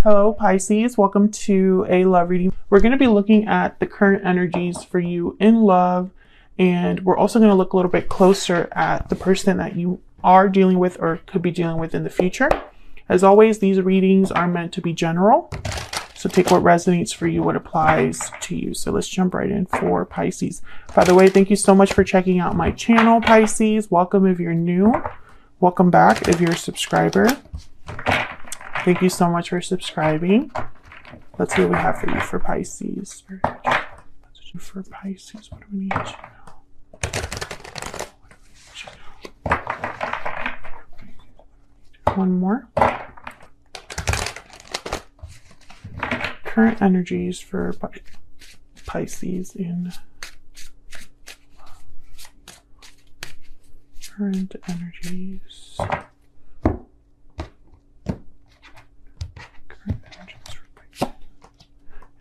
Hello Pisces, welcome to a love reading. We're going to be looking at the current energies for you in love, and we're also going to look a little bit closer at the person that you are dealing with or could be dealing with in the future. As always, these readings are meant to be general, so take what resonates for you, what applies to you. So let's jump right in for Pisces. By the way, thank you so much for checking out my channel, Pisces. Welcome if you're new. Welcome back if you're a subscriber. Thank you so much for subscribing. Let's see what we have for you for Pisces. For Pisces, what do we need to know? One more. Current energies for Pisces in current energies.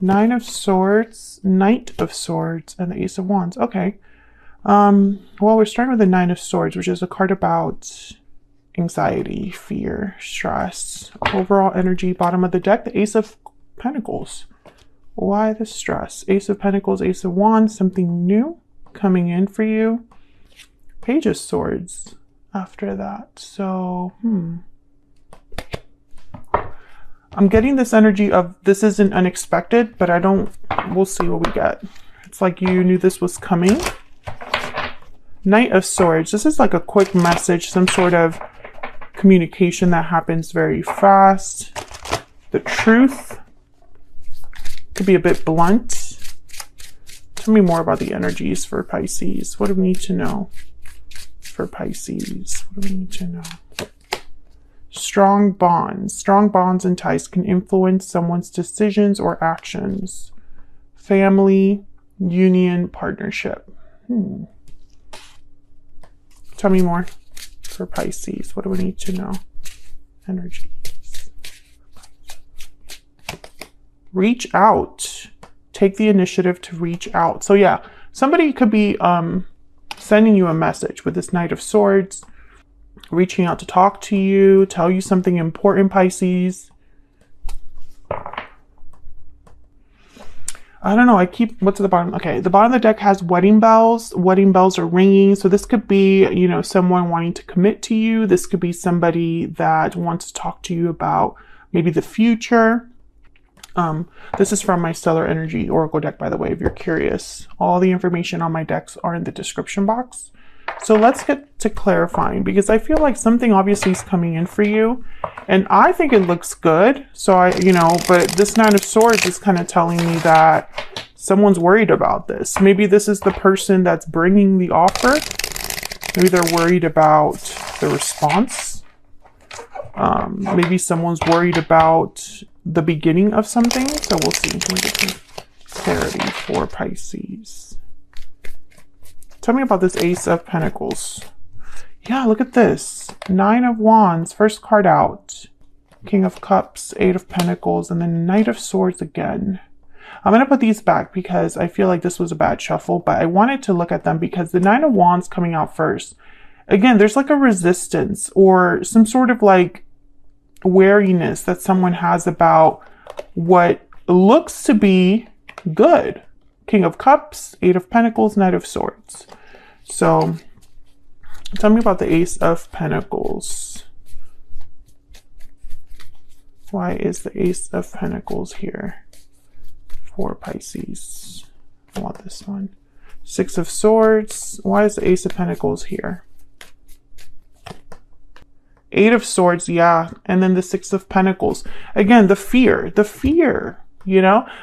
Nine of Swords, Knight of Swords, and the Ace of Wands. Okay. Well, we're starting with the Nine of Swords, which is a card about anxiety, fear, stress. Overall energy, bottom of the deck, the Ace of Pentacles. Why the stress? Ace of Pentacles, Ace of Wands, something new coming in for you. Page of Swords after that. So, I'm getting this energy of this isn't unexpected, but we'll see what we get. It's like you knew this was coming. Knight of Swords. This is like a quick message, some sort of communication that happens very fast. The Truth could be a bit blunt. Tell me more about the energies for Pisces. What do we need to know for Pisces? What do we need to know? Strong bonds. Strong bonds and ties can influence someone's decisions or actions. Family, union, partnership. Tell me more for Pisces. What do we need to know? Energies. Reach out. Take the initiative to reach out. So yeah, somebody could be sending you a message with this Knight of Swords. Reaching out to talk to you, tell you something important, Pisces. I don't know. What's at the bottom? Okay, the bottom of the deck has wedding bells. Wedding bells are ringing. So this could be, someone wanting to commit to you. This could be somebody that wants to talk to you about maybe the future. This is from my Stellar Energy Oracle deck, by the way, if you're curious. All the information on my decks are in the description box. So let's get to clarifying, because I feel like something obviously is coming in for you, and I think it looks good. So but this Nine of Swords is kind of telling me that someone's worried about this. Maybe this is the person that's bringing the offer. Maybe they're worried about the response. Maybe someone's worried about the beginning of something. So we'll see. Can we get some clarity for Pisces? Tell me about this Ace of Pentacles. Yeah, look at this. Nine of Wands, first card out. King of Cups, Eight of Pentacles, and then Knight of Swords again. I'm going to put these back because I feel like this was a bad shuffle, but I wanted to look at them because the Nine of Wands coming out first. Again, there's like a resistance or some sort of like wariness that someone has about what looks to be good. King of Cups, Eight of Pentacles, Knight of Swords. So tell me about the Ace of Pentacles. Why is the Ace of Pentacles here for Pisces? I want this one. Six of Swords. Why is the Ace of Pentacles here? Eight of Swords, yeah. And then the Six of Pentacles. Again, the fear.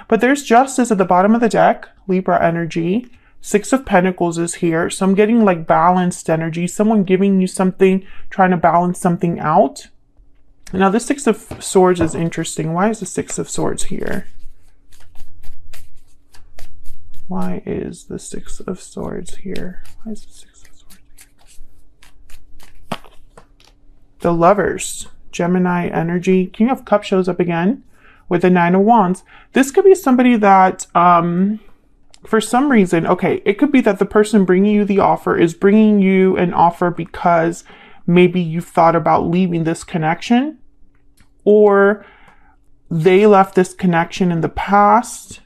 But there's Justice at the bottom of the deck, Libra energy. Six of Pentacles is here. So I'm getting like balanced energy. Someone giving you something, trying to balance something out. Now the Six of Swords is interesting. Why is the Six of Swords here? Why is the Six of Swords here? Why is the Six of Swords here? The Lovers, Gemini energy. King of Cups shows up again with the Nine of Wands. This could be somebody that for some reason, okay, it could be that the person bringing you the offer is bringing you an offer because maybe you've thought about leaving this connection, or they left this connection in the past.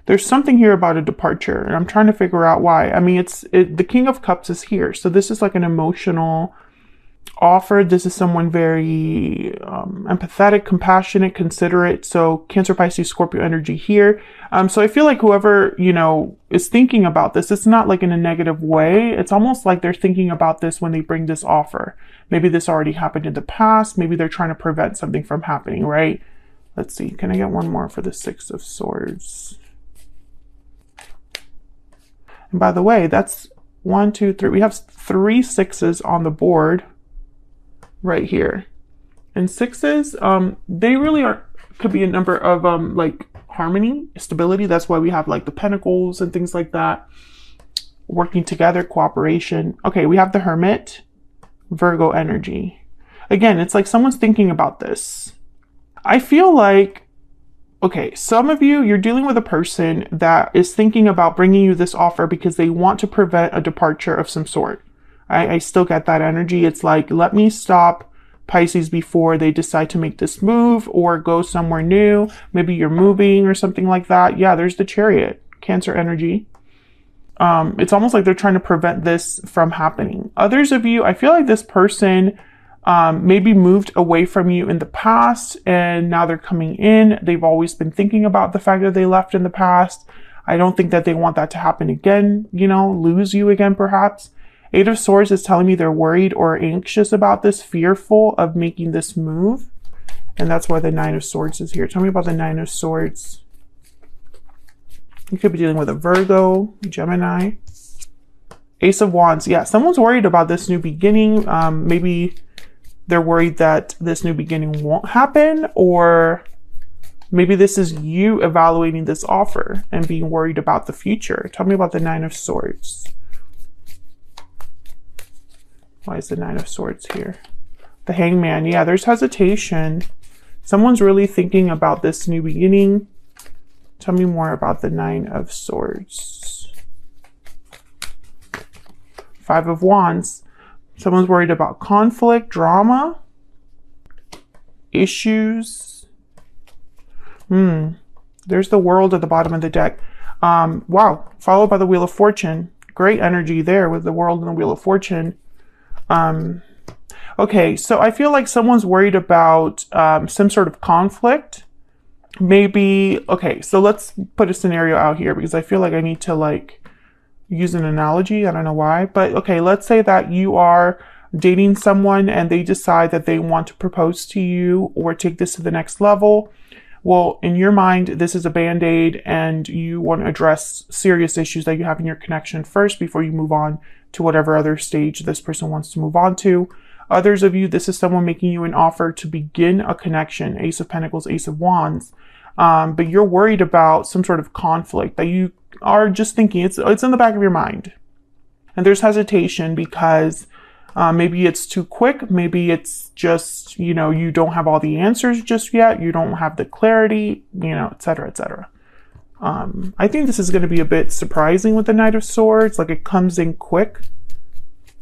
There's something here about a departure, and I'm trying to figure out why. I mean, the King of Cups is here. So this is like an emotional offer. This is someone very empathetic, compassionate, considerate. So Cancer, Pisces, Scorpio energy here. So I feel like whoever, you know, is thinking about this, it's not like in a negative way. It's almost like they're thinking about this when they bring this offer. Maybe this already happened in the past. Maybe they're trying to prevent something from happening, right? Let's see. Can I get one more for the Six of Swords? And by the way, that's 1, 2, 3. We have 3 sixes on the board right here. And sixes, they really could be a number of like harmony, stability. That's why we have like the pentacles and things like that. Working together, cooperation. Okay, we have the Hermit, Virgo energy. Again, it's like someone's thinking about this. I feel like, okay, some of you, you're dealing with a person that is thinking about bringing you this offer because they want to prevent a departure of some sort. I still get that energy. It's like, let me stop Pisces before they decide to make this move or go somewhere new. Maybe you're moving or something like that. Yeah, there's the Chariot, Cancer energy. It's almost like they're trying to prevent this from happening. Others of you, I feel like this person maybe moved away from you in the past and now they're coming in. They've always been thinking about the fact that they left in the past. I don't think that they want that to happen again, you know, lose you again perhaps. Eight of Swords is telling me they're worried or anxious about this, fearful of making this move. And that's why the Nine of Swords is here. Tell me about the Nine of Swords. You could be dealing with a Virgo, Gemini. Ace of Wands. Yeah, someone's worried about this new beginning. Maybe they're worried that this new beginning won't happen, or maybe this is you evaluating this offer and being worried about the future. Tell me about the Nine of Swords. Why is the Nine of Swords here? The Hangman. Yeah, there's hesitation. Someone's really thinking about this new beginning. Tell me more about the Nine of Swords. Five of Wands. Someone's worried about conflict, drama, issues. There's the World at the bottom of the deck. Wow. Followed by the Wheel of Fortune. Great energy there with the World and the Wheel of Fortune. Okay, so I feel like someone's worried about some sort of conflict. Maybe, okay, so let's put a scenario out here because I feel like I need to like use an analogy. I don't know why, but okay, let's say that you are dating someone and they decide that they want to propose to you or take this to the next level. Well, in your mind, this is a band-aid and you want to address serious issues that you have in your connection first before you move on to whatever other stage this person wants to move on to. Others of you, this is someone making you an offer to begin a connection, Ace of Pentacles, Ace of Wands. But you're worried about some sort of conflict that you are just thinking, it's in the back of your mind. And there's hesitation because maybe it's too quick. Maybe it's just, you know, you don't have all the answers just yet. You don't have the clarity, you know, etc., etc. I think this is going to be a bit surprising with the Knight of Swords. Like it comes in quick.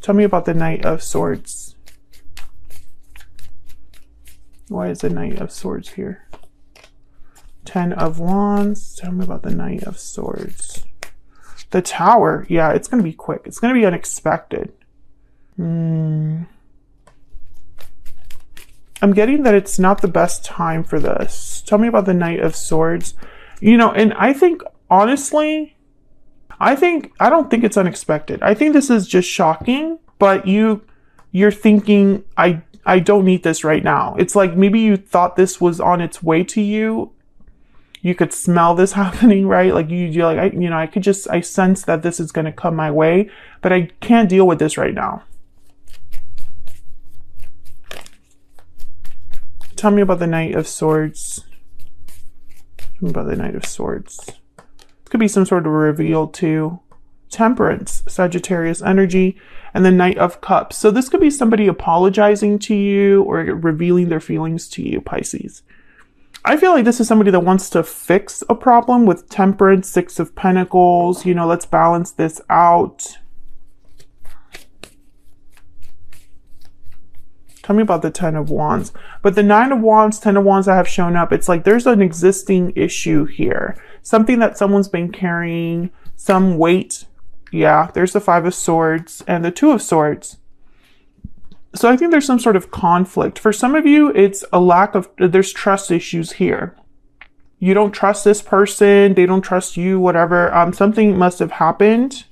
Tell me about the Knight of Swords. Why is the Knight of Swords here? Ten of Wands. Tell me about the Knight of Swords. The Tower. Yeah, it's going to be quick. It's going to be unexpected. I'm getting that it's not the best time for this. Tell me about the Knight of Swords. You know, and I think, honestly, I don't think it's unexpected. I think this is just shocking, but you're thinking, I don't need this right now. It's like maybe you thought this was on its way to you. You could smell this happening, right? Like you're like, I sense that this is going to come my way, but I can't deal with this right now. Tell me about the Knight of Swords. Tell me about the Knight of Swords. Could be some sort of reveal too. Temperance, Sagittarius energy, and the Knight of Cups. So this could be somebody apologizing to you or revealing their feelings to you, Pisces. I feel like this is somebody that wants to fix a problem with Temperance, Six of Pentacles. You know, let's balance this out. Tell me about the Ten of Wands. But the Nine of Wands, Ten of Wands that have shown up, it's like there's an existing issue here. Something that someone's been carrying, some weight. Yeah, there's the Five of Swords and the Two of Swords. So I think there's some sort of conflict. For some of you, it's a lack of, there's trust issues here. You don't trust this person, they don't trust you, whatever. Something must have happened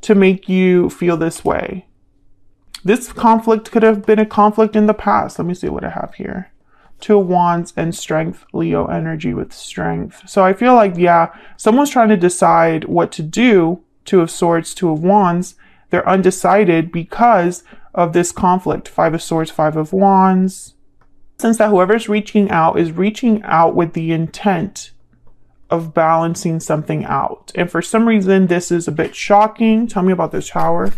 to make you feel this way. This conflict could have been a conflict in the past. Let me see what I have here. Two of Wands and Strength, Leo energy with Strength. So I feel like, yeah, someone's trying to decide what to do. Two of Swords, Two of Wands. They're undecided because of this conflict. Five of Swords, Five of Wands. Since that whoever's reaching out is reaching out with the intent of balancing something out. And for some reason, this is a bit shocking. Tell me about this Tower.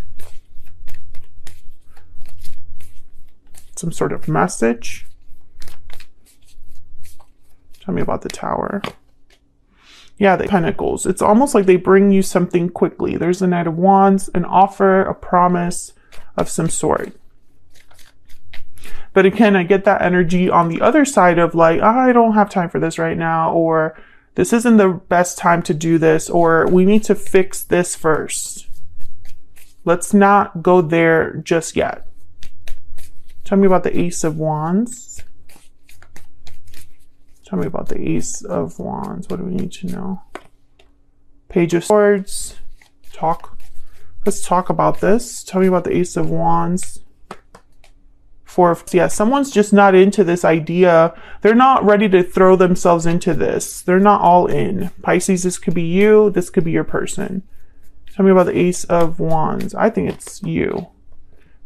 Some sort of message. Tell me about the Tower. Yeah, the Pentacles. It's almost like they bring you something quickly. There's the Knight of Wands, an offer, a promise of some sort. But again, I get that energy on the other side of like, oh, I don't have time for this right now, or this isn't the best time to do this, or we need to fix this first. Let's not go there just yet. Tell me about the Ace of Wands. Tell me about the Ace of Wands. What do we need to know? Page of Swords. Let's talk about this. Tell me about the Ace of Wands. Yeah, someone's just not into this idea. They're not ready to throw themselves into this. They're not all in. Pisces, this could be you. This could be your person. Tell me about the Ace of Wands. I think it's you.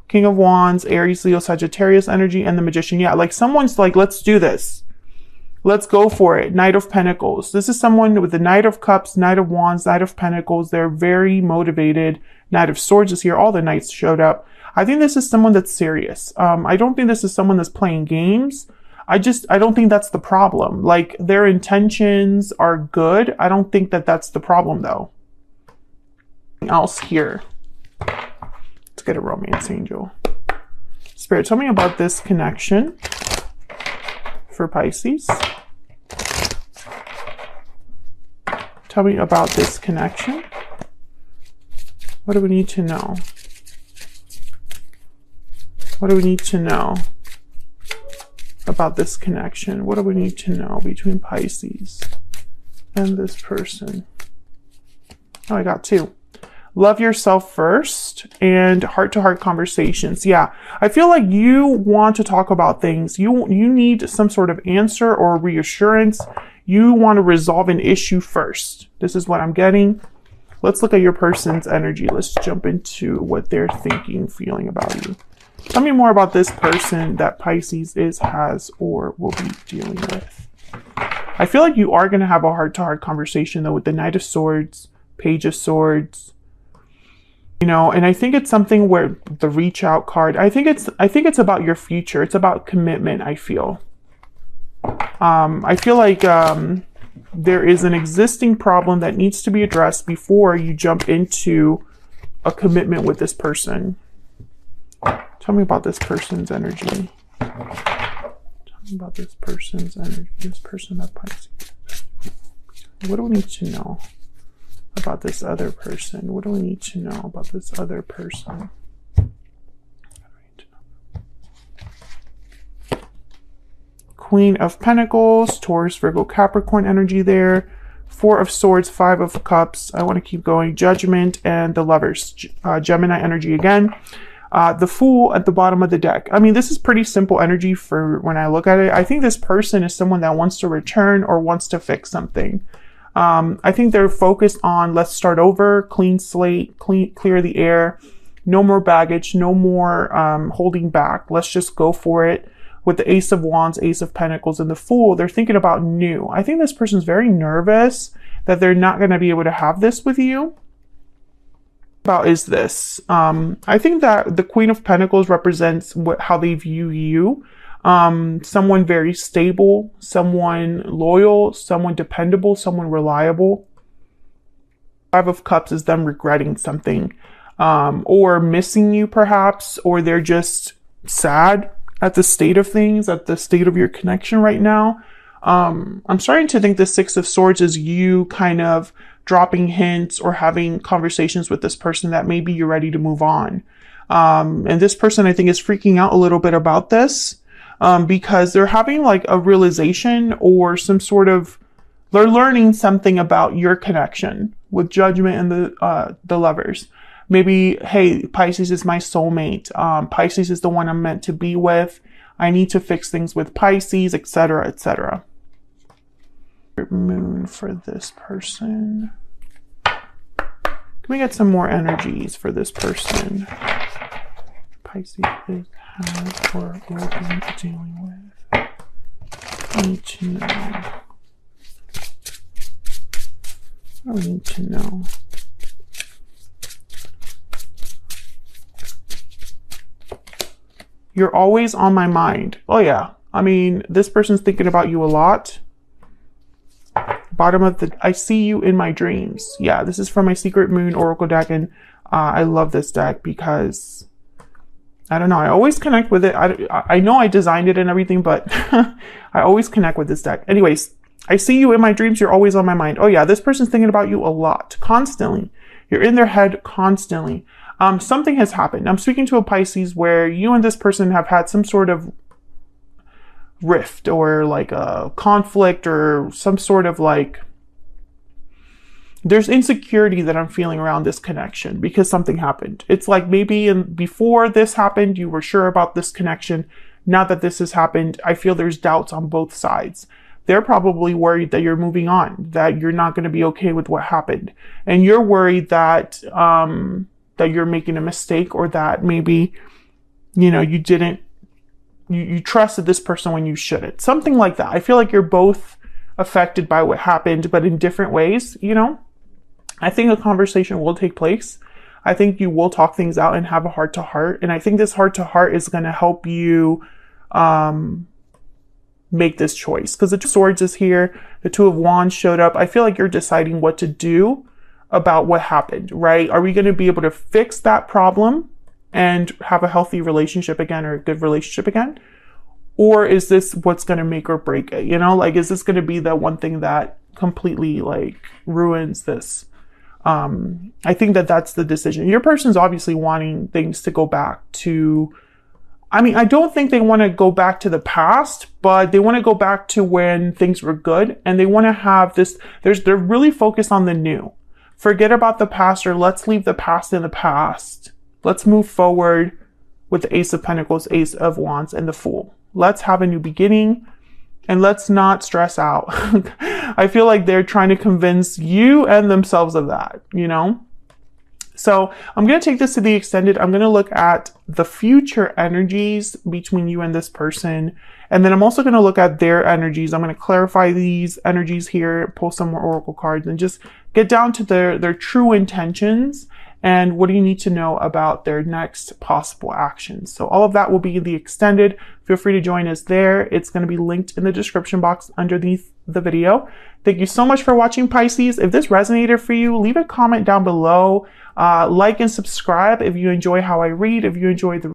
King of Wands, Aries, Leo, Sagittarius energy, and the Magician. Yeah, like someone's like, let's do this. Let's go for it. Knight of Pentacles. This is someone with the Knight of Cups, Knight of Wands, Knight of Pentacles. They're very motivated. Knight of Swords is here. All the knights showed up. I think this is someone that's serious. I don't think this is someone that's playing games. I don't think that's the problem. Like, their intentions are good. I don't think that that's the problem, though. Anything else here? Let's get a romance angel. Spirit, tell me about this connection for Pisces. Tell me about this connection. What do we need to know? What do we need to know about this connection? What do we need to know between Pisces and this person? Oh, I got two. Love yourself first and heart-to-heart conversations. Yeah, I feel like you want to talk about things. You need some sort of answer or reassurance. You want to resolve an issue first. This is what I'm getting. Let's look at your person's energy. Let's jump into what they're thinking, feeling about you. Tell me more about this person that Pisces has, or will be dealing with. I feel like you are going to have a heart-to-heart conversation, though, with the Knight of Swords, Page of Swords. You know, and I think it's something where the reach out card, I think it's about your future. It's about commitment, I feel. I feel like there is an existing problem that needs to be addressed before you jump into a commitment with this person. Tell me about this person's energy. Tell me about this person's energy. This person that Pisces. What do we need to know about this other person? What do we need to know about this other person? Queen of Pentacles, Taurus, Virgo, Capricorn energy there. Four of Swords, Five of Cups. I want to keep going. Judgment and the Lovers. Gemini energy again. The Fool at the bottom of the deck. I mean, this is pretty simple energy for when I look at it. I think this person is someone that wants to return or wants to fix something. I think they're focused on let's start over, clean slate, clear the air, no more baggage, no more holding back. Let's just go for it. With the Ace of Wands, Ace of Pentacles, and the Fool, they're thinking about new. I think this person's very nervous that they're not going to be able to have this with you. About is this. I think that the Queen of Pentacles represents how they view you. Someone very stable, someone loyal, someone dependable, someone reliable. Five of Cups is them regretting something, or missing you perhaps, or they're just sad. at the state of things, at the state of your connection right now. I'm starting to think the Six of Swords is you kind of dropping hints or having conversations with this person that maybe you're ready to move on. And this person, I think, is freaking out a little bit about this, because they're having like a realization or some sort of, they're learning something about your connection with Judgment and the Lovers. Maybe, hey, Pisces is my soulmate. Pisces is the one I'm meant to be with. I need to fix things with Pisces, etc., etc. Moon for this person. Can we get some more energies for this person? Pisces has or will be dealing with. I need to know. I need to know. You're always on my mind. Oh yeah. I mean, this person's thinking about you a lot. Bottom of the, I see you in my dreams. Yeah, this is from my Secret Moon Oracle deck, and I love this deck because, I don't know, I always connect with it. I know I designed it and everything, but I always connect with this deck. Anyways, I see you in my dreams. You're always on my mind. Oh yeah, this person's thinking about you a lot, constantly. You're in their head constantly. Something has happened. I'm speaking to a Pisces where you and this person have had some sort of rift or like a conflict or some sort of like, there's insecurity that I'm feeling around this connection because something happened. It's like maybe before this happened, you were sure about this connection. Now that this has happened, I feel there's doubts on both sides. They're probably worried that you're moving on, that you're not going to be okay with what happened. And you're worried that, that you're making a mistake, or that maybe, you know, you didn't, you trusted this person when you shouldn't. Something like that. I feel like you're both affected by what happened, but in different ways, you know? I think a conversation will take place. I think you will talk things out and have a heart to heart. And I think this heart to heart is going to help you make this choice. Because the Two of Swords is here. The Two of Wands showed up. I feel like you're deciding what to do about what happened, right? Are we going to be able to fix that problem and have a healthy relationship again, or a good relationship again? Or is this what's going to make or break it? You know, like, is this going to be the one thing that completely like ruins this? I think that that's the decision. Your person's obviously wanting things to go back to, I mean, I don't think they want to go back to the past, but they want to go back to when things were good, and they want to have this, they're really focused on the new. Forget about the past, or let's leave the past in the past. Let's move forward with the Ace of Pentacles, Ace of Wands, and the Fool. Let's have a new beginning, and let's not stress out. I feel like they're trying to convince you and themselves of that, you know? So I'm going to take this to the extended. I'm going to look at the future energies between you and this person. And then I'm also going to look at their energies. I'm going to clarify these energies here, pull some more oracle cards, and just get down to their true intentions and what do you need to know about their next possible actions. So all of that will be in the extended. Feel free to join us there. It's going to be linked in the description box underneath the video. Thank you so much for watching, Pisces. If this resonated for you, leave a comment down below. Like and subscribe if you enjoy how I read, if you enjoy the